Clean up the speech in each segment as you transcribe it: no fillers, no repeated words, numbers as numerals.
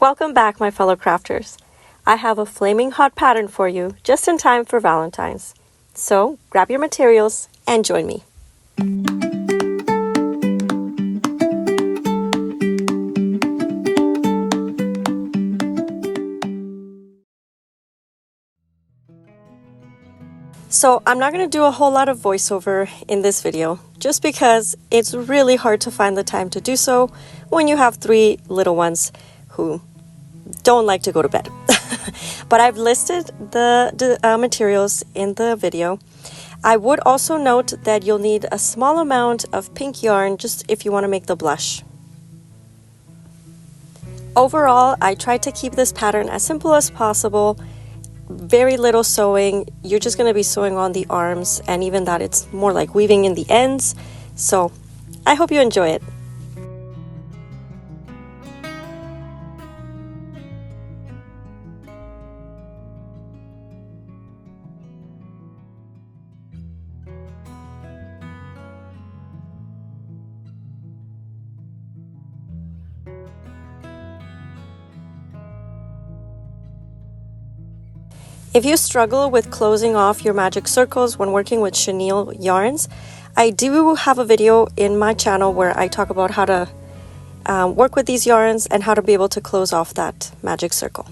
Welcome back, my fellow crafters. I have a flaming hot pattern for you just in time for Valentine's. So grab your materials and join me. So I'm not going to do a whole lot of voiceover in this video, just because it's really hard to find the time to do so when you have 3 little ones who don't like to go to bed. But I've listed the materials in the video. I would also note that you'll need a small amount of pink yarn just if you want to make the blush. Overall, I tried to keep this pattern as simple as possible. Very little sewing. You're just going to be sewing on the arms, and even that it's more like weaving in the ends. So I hope you enjoy it. If you struggle with closing off your magic circles when working with chenille yarns, I do have a video in my channel where I talk about how to work with these yarns and how to be able to close off that magic circle.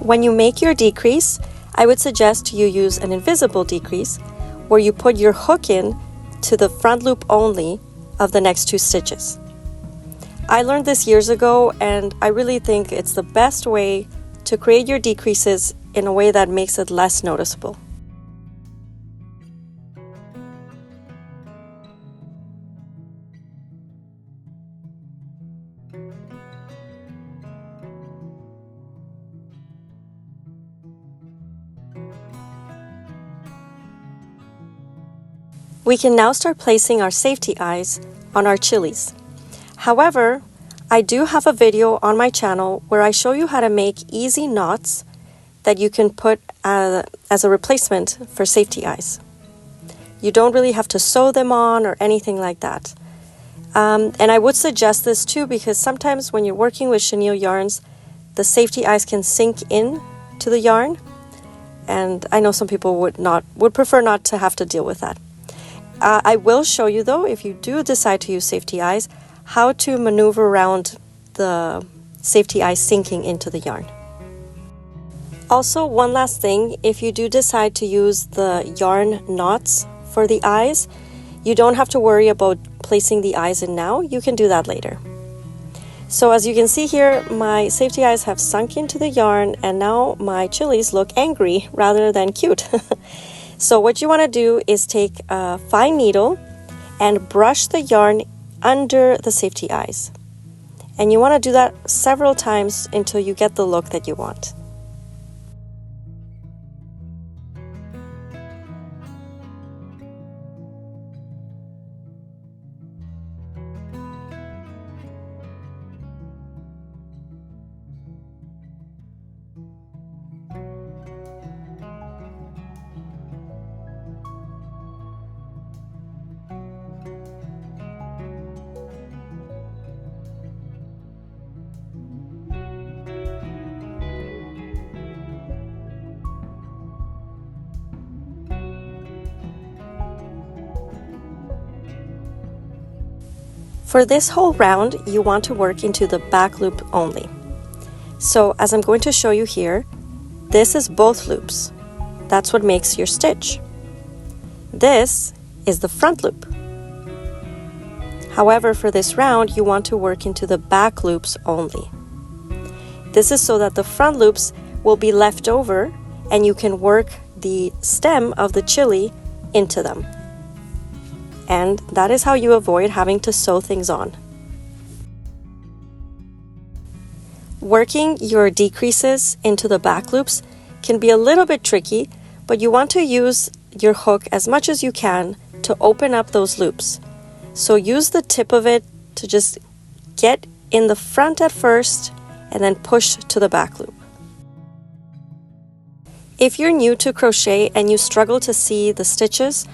When you make your decrease, I would suggest you use an invisible decrease where you put your hook in to the front loop only of the next 2 stitches. I learned this years ago, and I really think it's the best way to create your decreases in a way that makes it less noticeable. We can now start placing our safety eyes on our chilies. However, I do have a video on my channel where I show you how to make easy knots that you can put as a replacement for safety eyes. You don't really have to sew them on or anything like that. And I would suggest this too because sometimes when you're working with chenille yarns, the safety eyes can sink in to the yarn, and I know some people would prefer not to have to deal with that. I will show you though, if you do decide to use safety eyes, how to maneuver around the safety eyes sinking into the yarn. Also, one last thing, if you do decide to use the yarn knots for the eyes, you don't have to worry about placing the eyes in now. You can do that later. So as you can see here, my safety eyes have sunk into the yarn, and now my chilies look angry rather than cute. So what you want to do is take a fine needle and brush the yarn under the safety eyes. And you want to do that several times until you get the look that you want. For this whole round, you want to work into the back loop only. So as I'm going to show you here, this is both loops. That's what makes your stitch. This is the front loop. However, for this round, you want to work into the back loops only. This is so that the front loops will be left over and you can work the stem of the chili into them. And that is how you avoid having to sew things on. Working your decreases into the back loops can be a little bit tricky, but you want to use your hook as much as you can to open up those loops. So use the tip of it to just get in the front at first and then push to the back loop. If you're new to crochet and you struggle to see the stitches,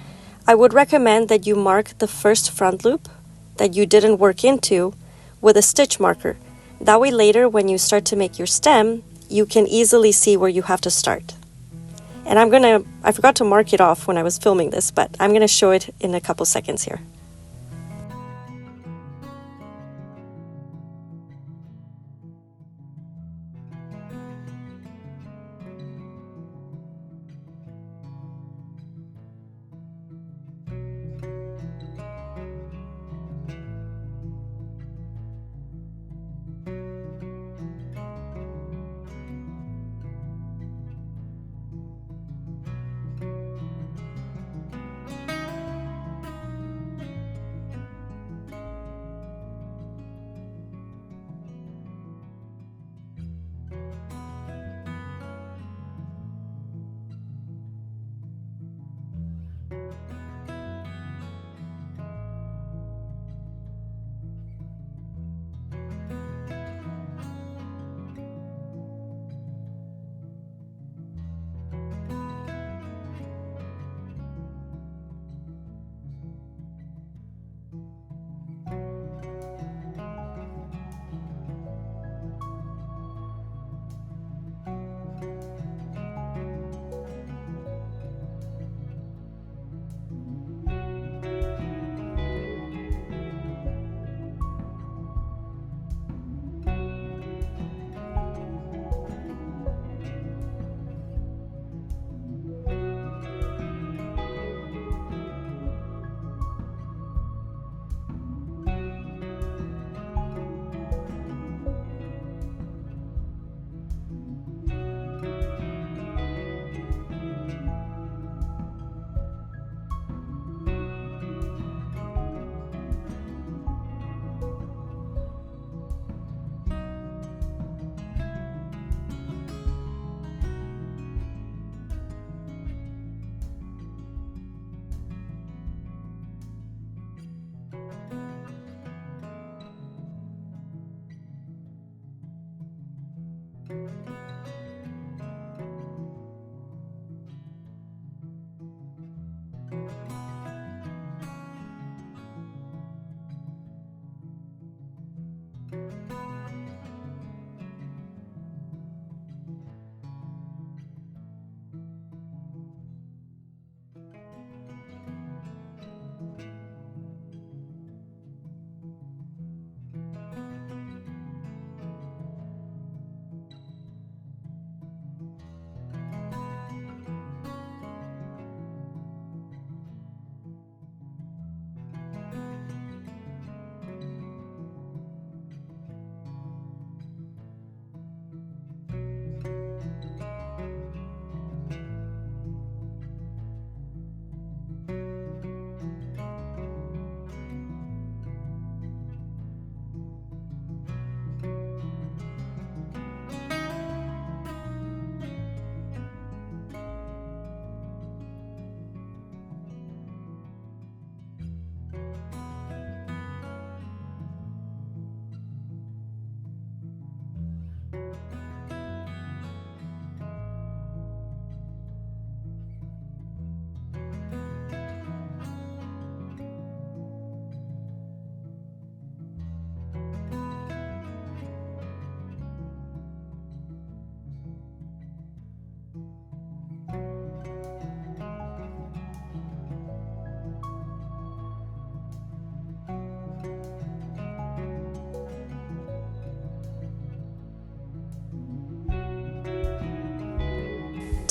I would recommend that you mark the first front loop that you didn't work into with a stitch marker. That way later when you start to make your stem, you can easily see where you have to start. And I forgot to mark it off when I was filming this, but I'm going to show it in a couple seconds here.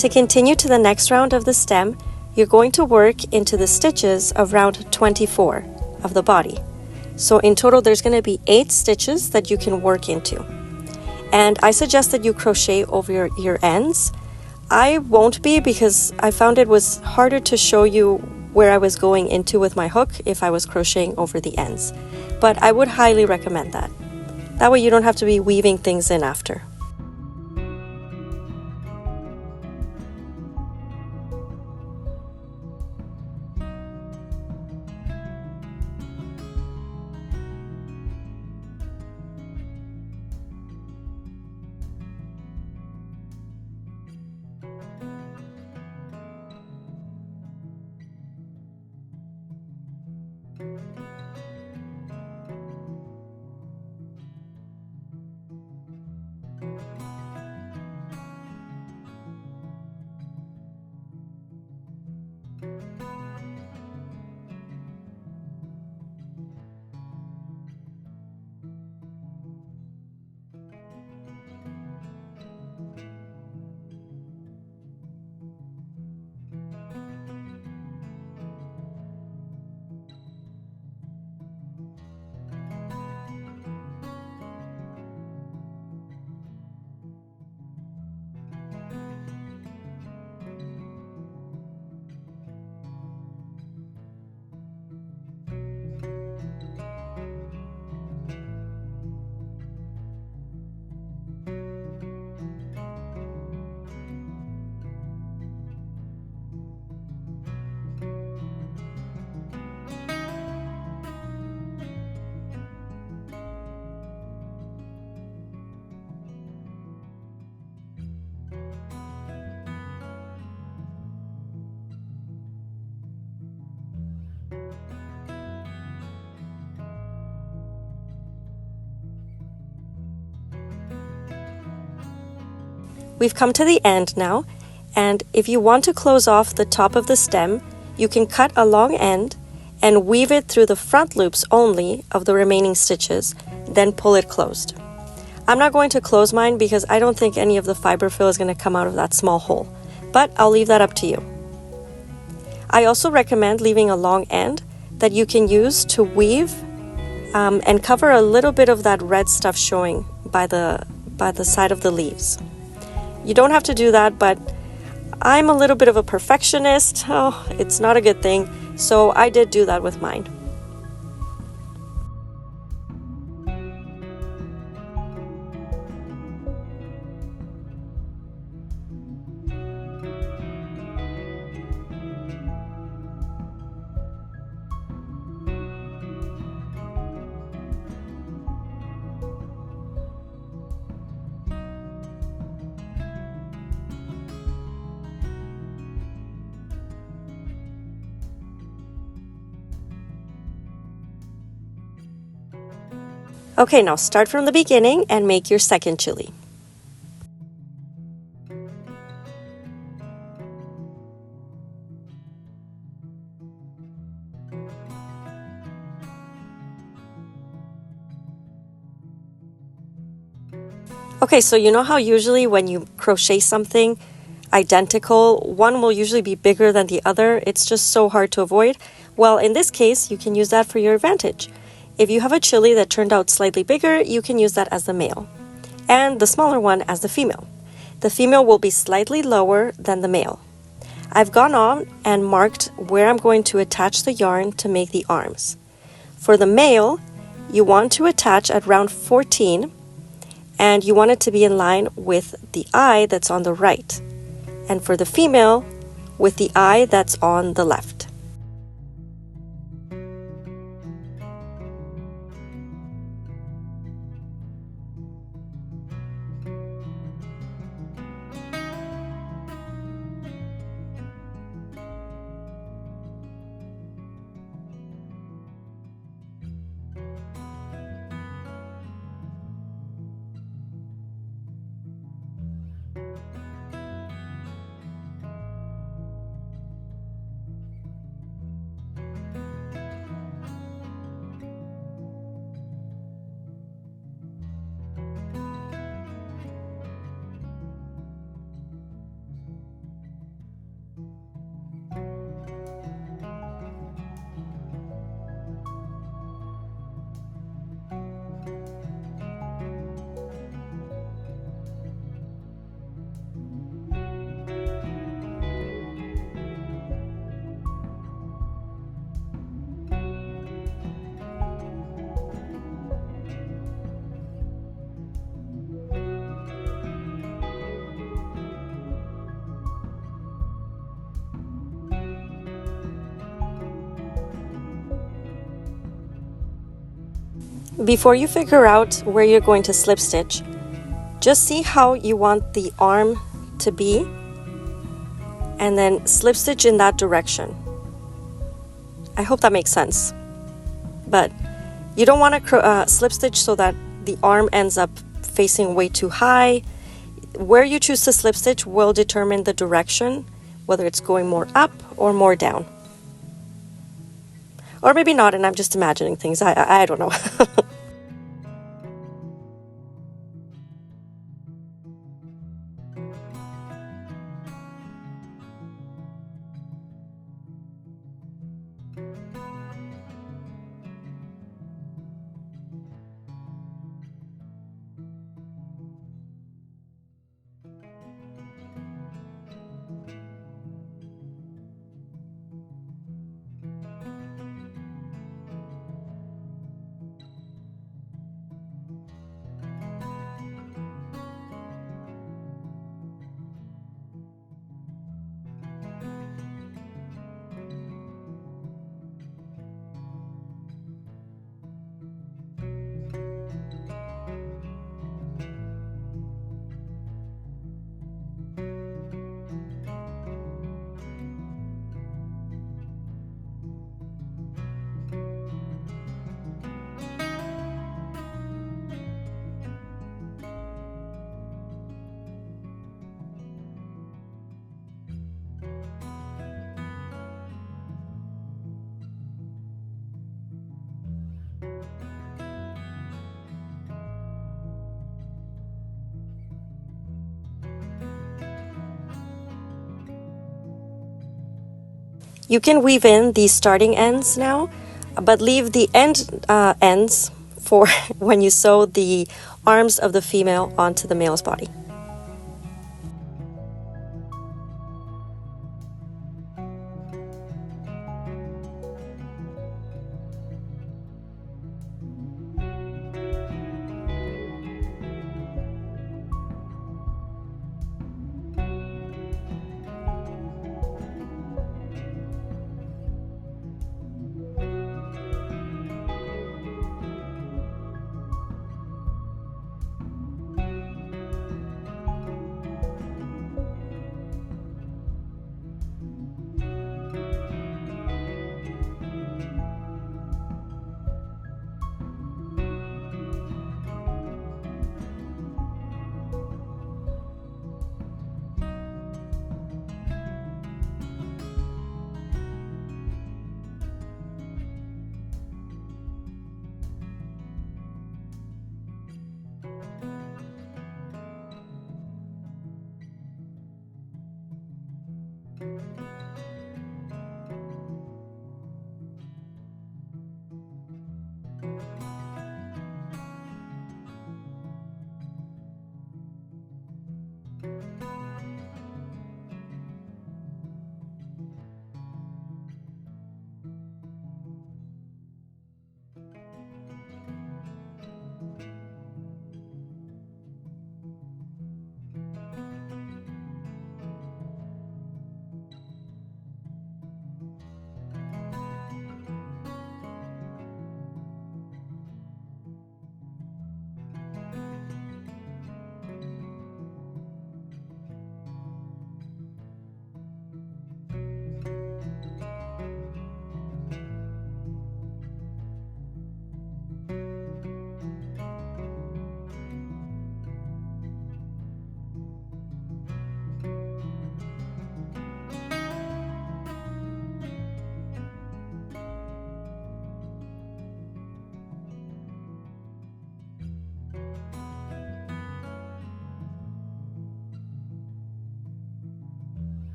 To continue to the next round of the stem, you're going to work into the stitches of round 24 of the body. So in total, there's going to be 8 stitches that you can work into. And I suggest that you crochet over your ends. I won't be, because I found it was harder to show you where I was going into with my hook if I was crocheting over the ends. But I would highly recommend that. That way you don't have to be weaving things in after. We've come to the end now, and if you want to close off the top of the stem, you can cut a long end and weave it through the front loops only of the remaining stitches, then pull it closed. I'm not going to close mine because I don't think any of the fiberfill is going to come out of that small hole, but I'll leave that up to you. I also recommend leaving a long end that you can use to weave and cover a little bit of that red stuff showing by the side of the leaves. You don't have to do that, but I'm a little bit of a perfectionist. Oh, it's not a good thing, so I did do that with mine. Okay, now start from the beginning and make your second chili. Okay, so you know how usually when you crochet something identical, one will usually be bigger than the other. It's just so hard to avoid. Well, in this case, you can use that for your advantage. If you have a chili that turned out slightly bigger, you can use that as the male, and the smaller one as the female. The female will be slightly lower than the male. I've gone on and marked where I'm going to attach the yarn to make the arms. For the male, you want to attach at round 14, and you want it to be in line with the eye that's on the right. And for the female, with the eye that's on the left. Before you figure out where you're going to slip stitch, just see how you want the arm to be and then slip stitch in that direction. I hope that makes sense. But you don't want to slip stitch so that the arm ends up facing way too high. Where you choose to slip stitch will determine the direction, whether it's going more up or more down. Or maybe not, and I'm just imagining things. I don't know. You can weave in the starting ends now, but leave the ends for when you sew the arms of the female onto the male's body.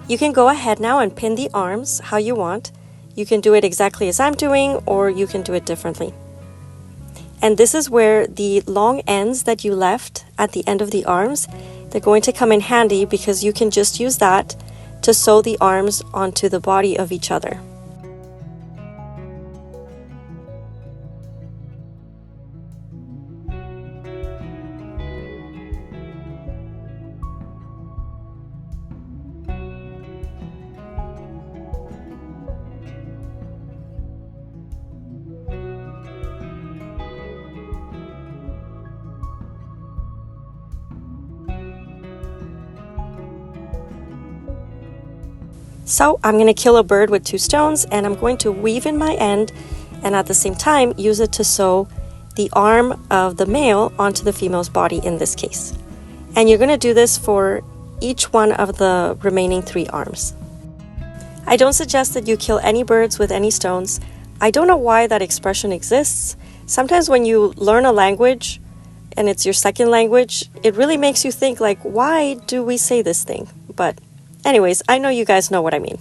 You can go ahead now and pin the arms how you want. You can do it exactly as I'm doing, or you can do it differently. And this is where the long ends that you left at the end of the arms, they're going to come in handy because you can just use that to sew the arms onto the body of each other. So I'm going to kill a bird with 2 stones, and I'm going to weave in my end and at the same time use it to sew the arm of the male onto the female's body in this case. And you're going to do this for each one of the remaining 3 arms. I don't suggest that you kill any birds with any stones. I don't know why that expression exists. Sometimes when you learn a language and it's your second language, it really makes you think like, why do we say this thing? But anyways, I know you guys know what I mean.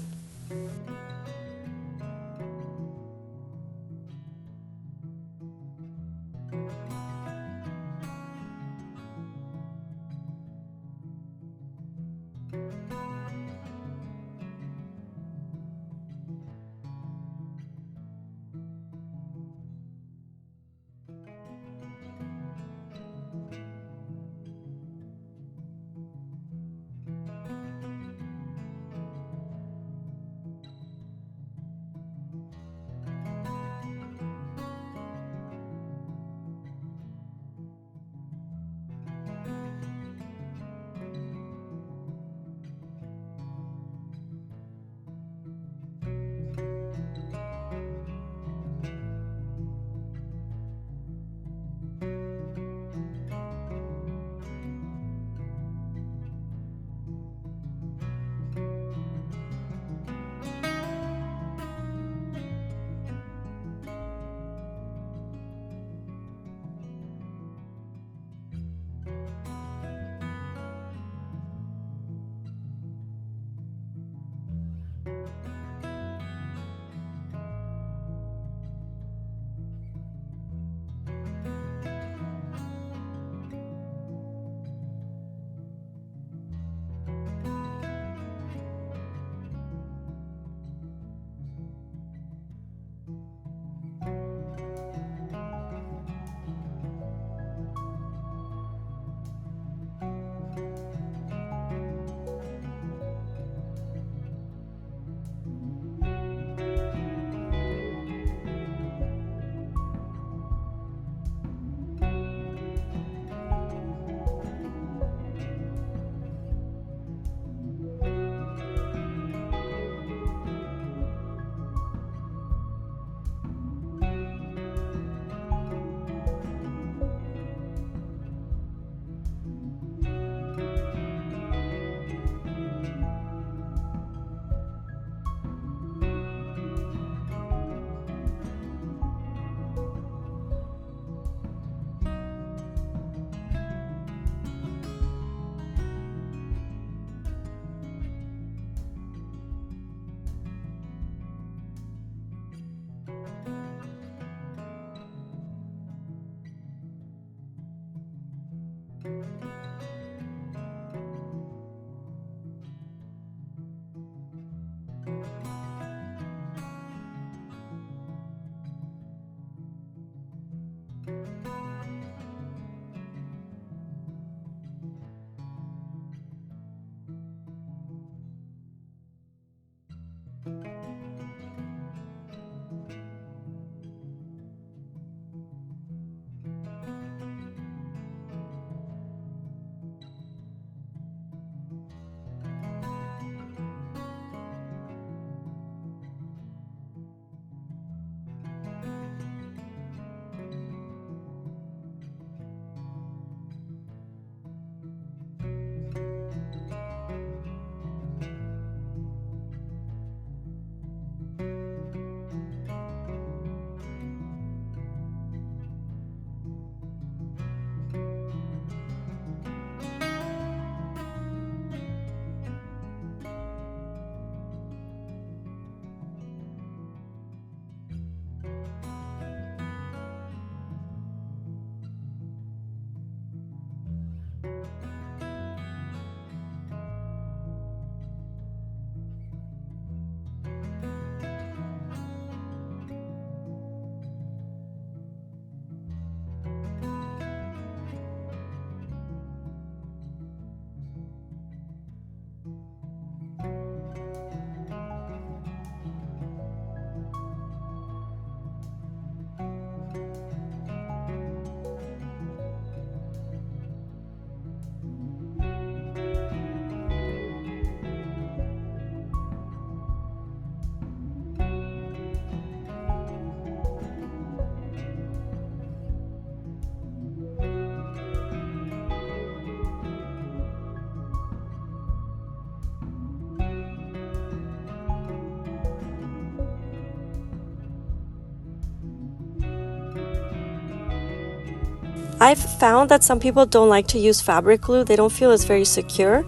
I've found that some people don't like to use fabric glue. They don't feel it's very secure,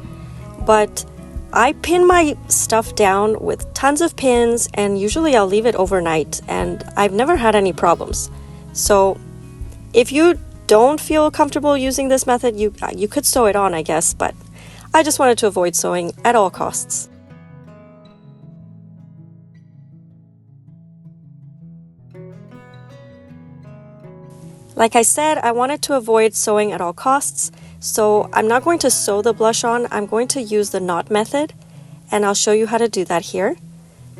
but I pin my stuff down with tons of pins, and usually I'll leave it overnight, and I've never had any problems. So if you don't feel comfortable using this method, you could sew it on, I guess, but I just wanted to avoid sewing at all costs. Like I said, I wanted to avoid sewing at all costs, so I'm not going to sew the blush on. I'm going to use the knot method, and I'll show you how to do that here.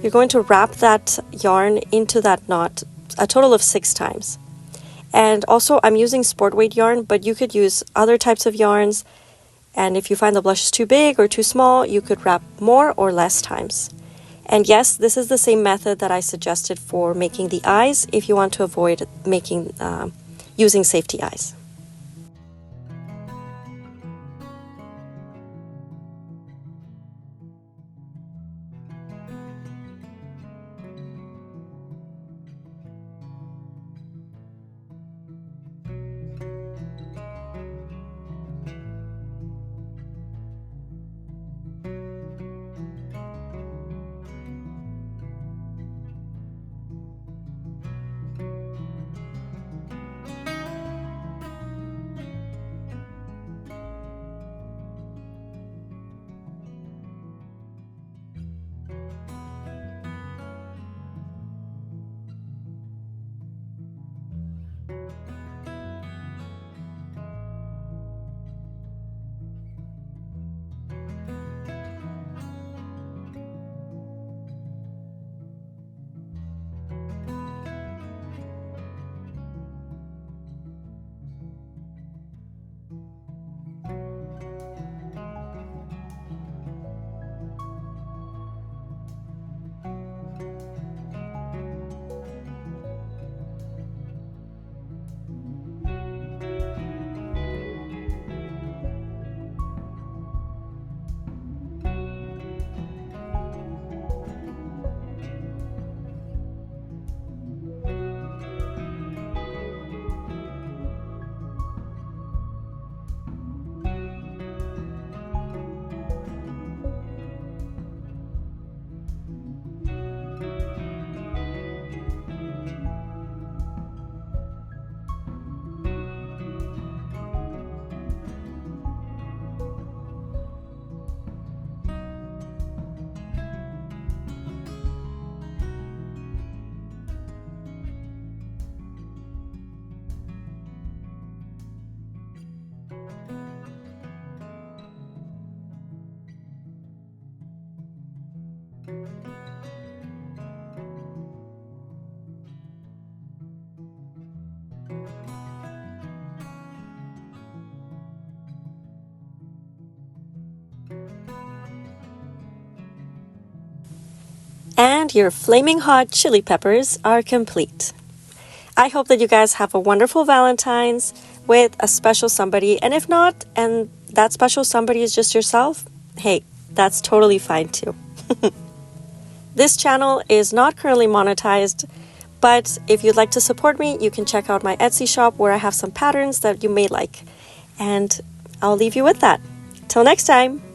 You're going to wrap that yarn into that knot a total of 6 times. And also, I'm using sport weight yarn, but you could use other types of yarns, and if you find the blush is too big or too small, you could wrap more or less times. And yes, this is the same method that I suggested for making the eyes if you want to avoid using safety eyes. And your flaming hot chili peppers are complete. I hope that you guys have a wonderful Valentine's with a special somebody, and if not, and that special somebody is just yourself, hey, that's totally fine too. This channel is not currently monetized, but if you'd like to support me, you can check out my Etsy shop where I have some patterns that you may like. And I'll leave you with that. Till next time!